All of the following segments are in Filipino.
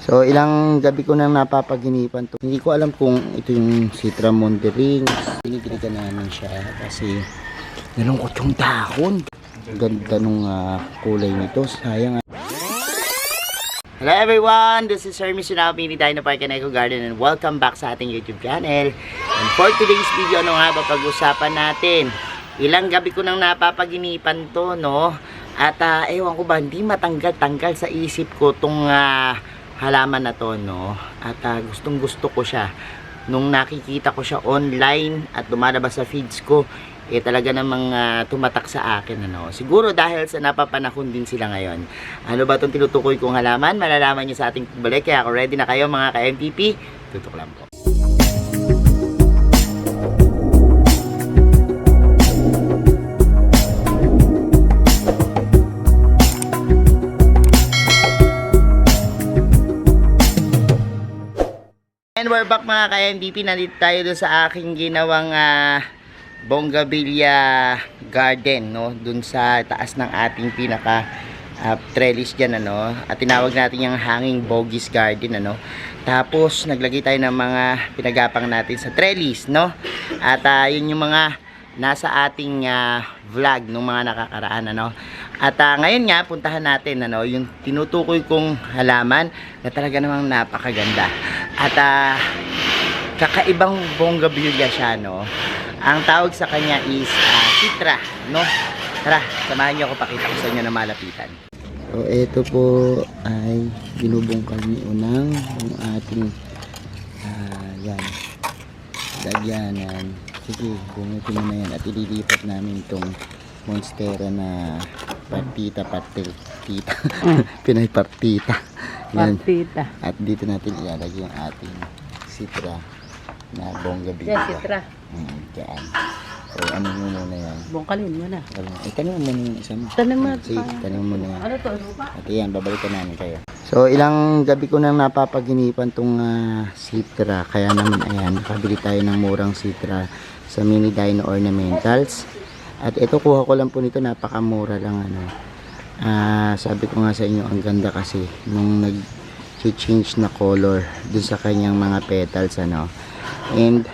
So ilang gabi ko nang napapaginipan to. Hindi ko alam kung ito yung Citra Monterings. Pinigiligan namin siya kasi nalungkot yung dahon. Ganda nung kulay nito. Sayang. Hello everyone, this is Hermes Sunabi ni Dino Park and Eco Garden and welcome back sa ating YouTube channel. And for today's video, ano nga ba pag-usapan natin? Ilang gabi ko nang napapaginipan to, no? At ewan ko ba, hindi matanggal-tanggal sa isip ko tong halaman na to, no? At gustong gusto ko siya. Nung nakikita ko siya online at lumalabas sa feeds ko, talaga namang tumatak sa akin, ano. Siguro dahil sa napapanahon din sila ngayon. Ano ba itong tinutukoy kong halaman? Malalaman nyo sa ating pagbalik. Kaya kung ready na kayo mga ka-MPP, tutok lang po. And we're back mga ka-MPP. Nandito tayo doon sa aking ginawang Bongabilla Garden, no? Dun sa taas ng ating pinaka trellis dyan, ano? At tinawag natin yung hanging bogies garden, ano? Tapos naglagay tayo ng mga pinagapang natin sa trellis, no? At yun yung mga nasa ating vlog nung mga nakakaraan, ano? At ngayon nga puntahan natin, ano, yung tinutukoy kong halaman na talaga namang napakaganda. At kakaibang bongabilla siya, no? Ang tawag sa kanya is Citra, no? Tara, samahan niyo ako, pakita ko sa inyo na malapitan. So, ito po ay binubungkal ni Unang yung ating yan, lagyanan. Sige, bumutin mo na yan at ililipat namin itong monstera na partita. Pinay partita. Yan. Partita. At dito natin ilalagay yung ating Citra na bongabilla. Yan, Citra. Diyan. So, ano mo muna yan? Bongkalin mo na. Tanim mo muna yung isa mo. Tanim mo. Sige, tanim mo na yan. Ano to? Lupa? At yan, babalikan namin kayo. So, ilang gabi ko nang napapaginipan tong Citra. Kaya naman, ayan, nakabili tayo ng murang Citra sa Mini Dino Ornamentals. At ito, kuha ko lang po nito, napakamura lang, ano. Sabi ko nga sa inyo, ang ganda kasi nung nag-change na color dun sa kanyang mga petals, ano. And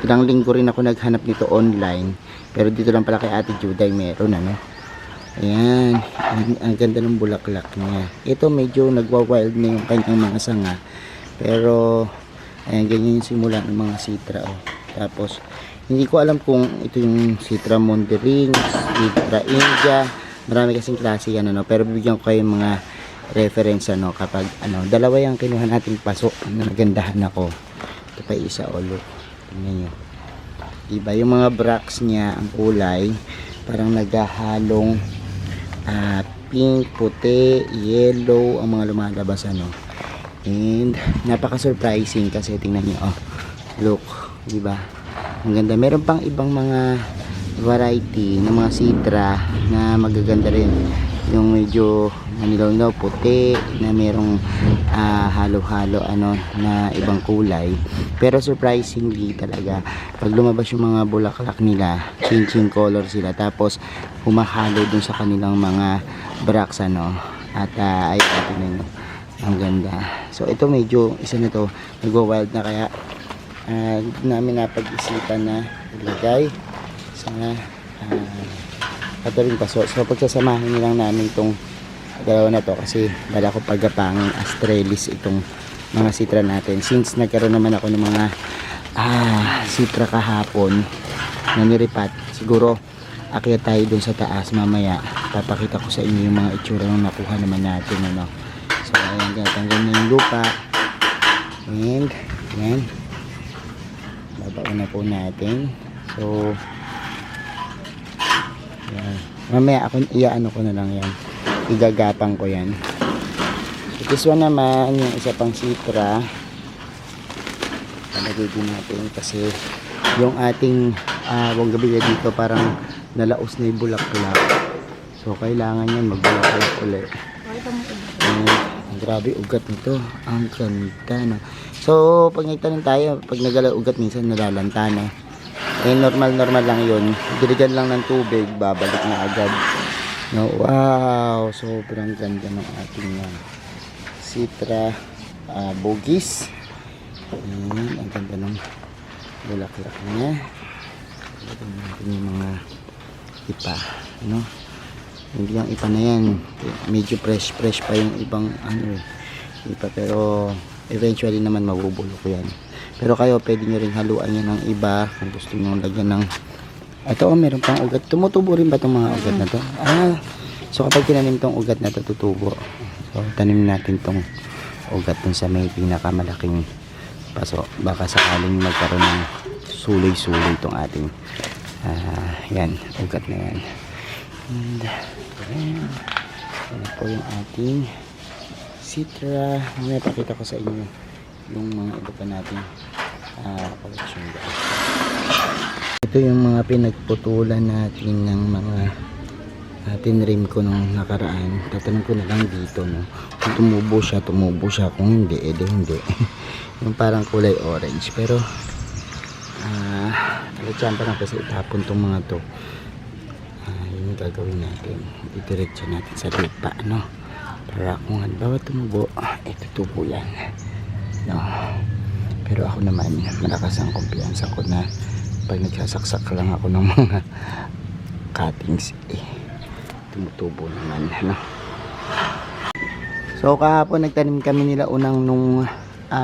ilang linggo rin ako naghanap nito online, pero dito lang pala kay Ate Juday meron, ano. Ayan, ang ganda ng bulaklak niya. Ito medyo nagwa-wild na yung kanyang mga sanga, pero ayan, ganyan yung simula ng mga Citra, oh. Tapos hindi ko alam kung ito yung Citra Monterings, Citra India, marami kasing klase yan, ano, pero bibigyan ko kayo mga reference, ano, kapag ano, dalawa yung kinuha nating paso na nagandahan ako. Ito pa isa, look. Tingnan nyo. Diba, yung mga bracts niya, ang kulay, parang naghahalong pink, puti, yellow, ang mga lumalabas, ano. And, napaka-surprising kasi tingnan nyo, look, diba? Ang ganda. Meron pang ibang mga variety ng mga Citra na magaganda rin. Yung medyo manilaw-nilaw, puti, na merong halo-halo, ano, na ibang kulay. Pero surprisingly talaga, pag lumabas yung mga bulaklak nila, changing color sila. Tapos humahalo dun sa kanilang mga bracts, ano. At ay, tingnan nyo, ang ganda. So ito medyo, isa na to, nagwa-wild na, kaya namin napag-isipan na ilagay sa kataling paso. So pagsasamahin nilang namin itong dalawa na to kasi bala ko pagapangin as trellis itong mga Citra natin, since nagkaroon naman ako ng mga Citra kahapon na niripat. Siguro akyat tayo dun sa taas mamaya, papakita ko sa inyo yung mga itsura ng nakuha naman natin, ano. So ayan, tanggal na yung lupa, and yan, babaon na po natin. So yan. Mamaya ako iaano ko na lang yan, igagapang ko yan. So this one naman, yung isa pang Citra, palagay din natin kasi yung ating bongabilla dito parang nalaos na yung bulaklak, so kailangan yan magbulaklak ulit. Grabe ugat nito, ang ganda, no? So pag nagtanim tayo, pag nagala ugat minsan nalalanta na. Normal lang yun, diligan lang ng tubig, babalik na agad, no? Wow, sobrang ganda ng ating Citra Bugis. Ayan, ang ganda ng bulaklak niya. Lagyan natin yung mga ipa, no? Hindi yung ipa na yan, medyo fresh pa yung ibang ipa, pero eventually naman mabubulok yan. Pero kayo pwede nyo rin haluan yan ng iba kung gusto nyo lagyan ng ito. Meron pang ugat. Tumutubo rin ba itong mga ugat na to? So kapag tinanim tong ugat na to, tutubo. So tanim natin tong ugat dun sa may pinakamalaking paso, baka sakaling magkaroon ng suloy-suloy itong ating yan, ugat na yan. And yan po yung ating Citra. Mamaya pakita ko sa inyo yung mga iba pa natin collection guys. Ito yung mga pinagputulan natin ng mga tinrim ko nung nakaraan. Tatanong ko na lang dito, no? Kung tumubo siya. Kung hindi, hindi. Yung parang kulay orange. Pero talatsyaan pa lang kasi itapon tong mga to. Yun yung gagawin natin. Didiretso natin sa lupa, no? Para kung halimbawa tumubo, tutubo yan, no? Pero ako naman, malakas ang kumpiyansa ko na pag nagsasaksak lang ako ng mga cuttings, tumutubo naman, no? So kahapon nagtanim kami nila unang nung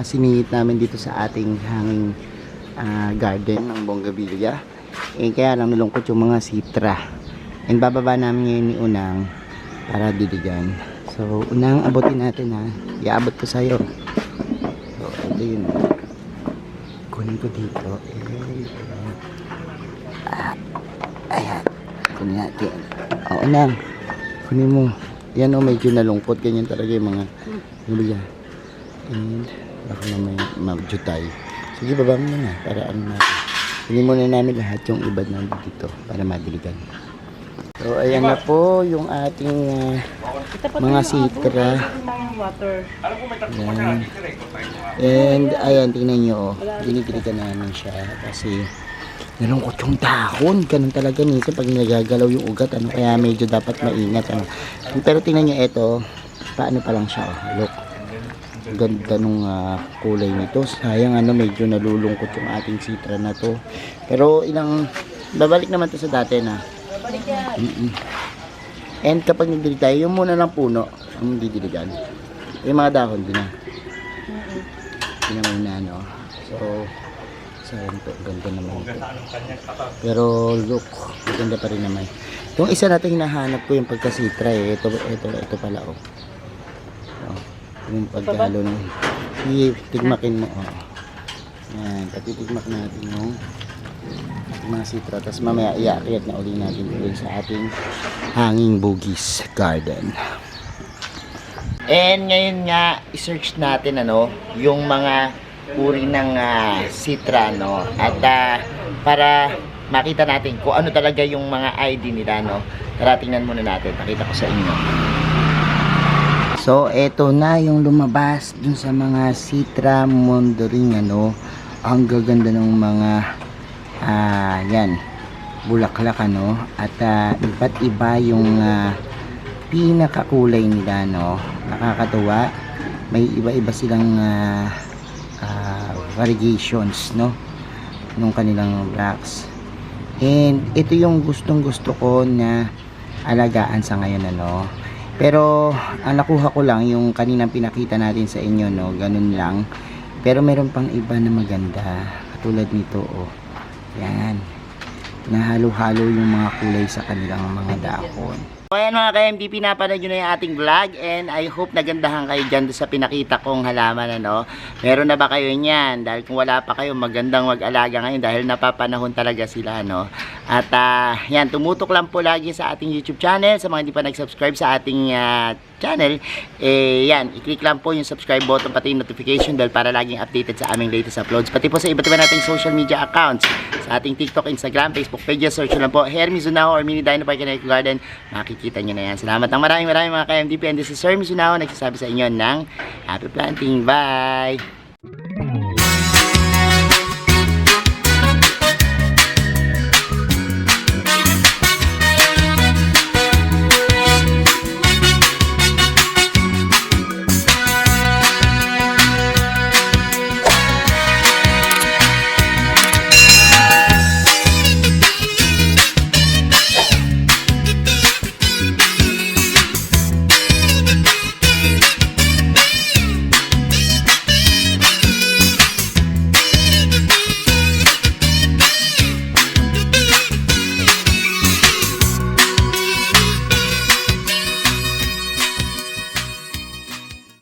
siningit namin dito sa ating hanging garden ng Bongabilla. Kaya lang nilungkot yung mga Citra. And bababa namin ngayon ni Unang para diligan. So Unang, abutin natin ha. Iabot ko sa'yo. So ito yun. Kunin ko dito. Ayan. Kunin natin. Unang. Kunin mo. Yan medyo nalungkot. Ganyan talaga yung mga nabigyan. And baka na may mabjutay. Sige, baba mo na para ano natin. Kunin muna namin lahat yung ibad na dito para madiligan. So ayan na po yung ating mga Citra. Ayan. And ayan, tingnan nyo, dinidiligan namin siya kasi nalungkot yung dahon. Ganun talaga nito pag nagagalaw yung ugat, kaya medyo dapat maingat, Pero tingnan nyo, ito paano pa lang siya, look, ganda nung kulay nito. Sayang medyo nalulungkot yung ating Citra na to, pero babalik naman to sa dati na. And kapag nagdilig tayo, yung muna ng puno ang didiligan, yung mga dahon din na pinamay na, so ito, ganda naman ito. Pero look, maganda pa rin naman itong isa natin hinahanap ko, yung pagka-Citra ito pala yung pagkahalo ng tigmakin mo yan, patitigmak natin yung mga Citra, tapos mamaya iakyat na uli natin ulit sa ating hanging Bugis garden. And ngayon nga i-search natin yung mga uri ng Citra, at para makita natin kung ano talaga yung mga ID nila, tara tingnan muna natin, pakita ko sa inyo. So eto na yung lumabas dun sa mga Citra Mondering, ang gaganda ng mga yan, bulaklak, at iba't iba yung pinakakulay nila, nakakatuwa. May iba-iba silang variations, nung kanilang blacks. And ito yung gustong-gusto ko na alagaan sa ngayon, Pero ang nakuha ko lang yung kaninang pinakita natin sa inyo, ganun lang. Pero meron pang iba na maganda, katulad nito, yan, nahalo-halo yung mga kulay sa kanilang mga dahon. So ayan mga ka-MD, pinapanood nyo na yung ating vlog, and I hope nagandahan kayo dyan sa pinakita kong halaman, Meron na ba kayo niyan? Dahil kung wala pa kayo, magandang mag-alaga ngayon dahil napapanahon talaga sila, At yan, tumutok lang po lagi sa ating YouTube channel. Sa mga hindi pa nag-subscribe sa ating channel, yan, i-click lang po yung subscribe button, pati yung notification bell para laging updated sa aming latest uploads. Pati po sa iba't iba nating social media accounts, sa ating TikTok, Instagram, Facebook pages, search lang po Hermie Zunao or Mini Dino Park Connect Garden. Makikita nyo na yan. Salamat ng maraming mga ka-MDP, and this is Hermie Zunao, nagsasabi sa inyo ng happy planting. Bye!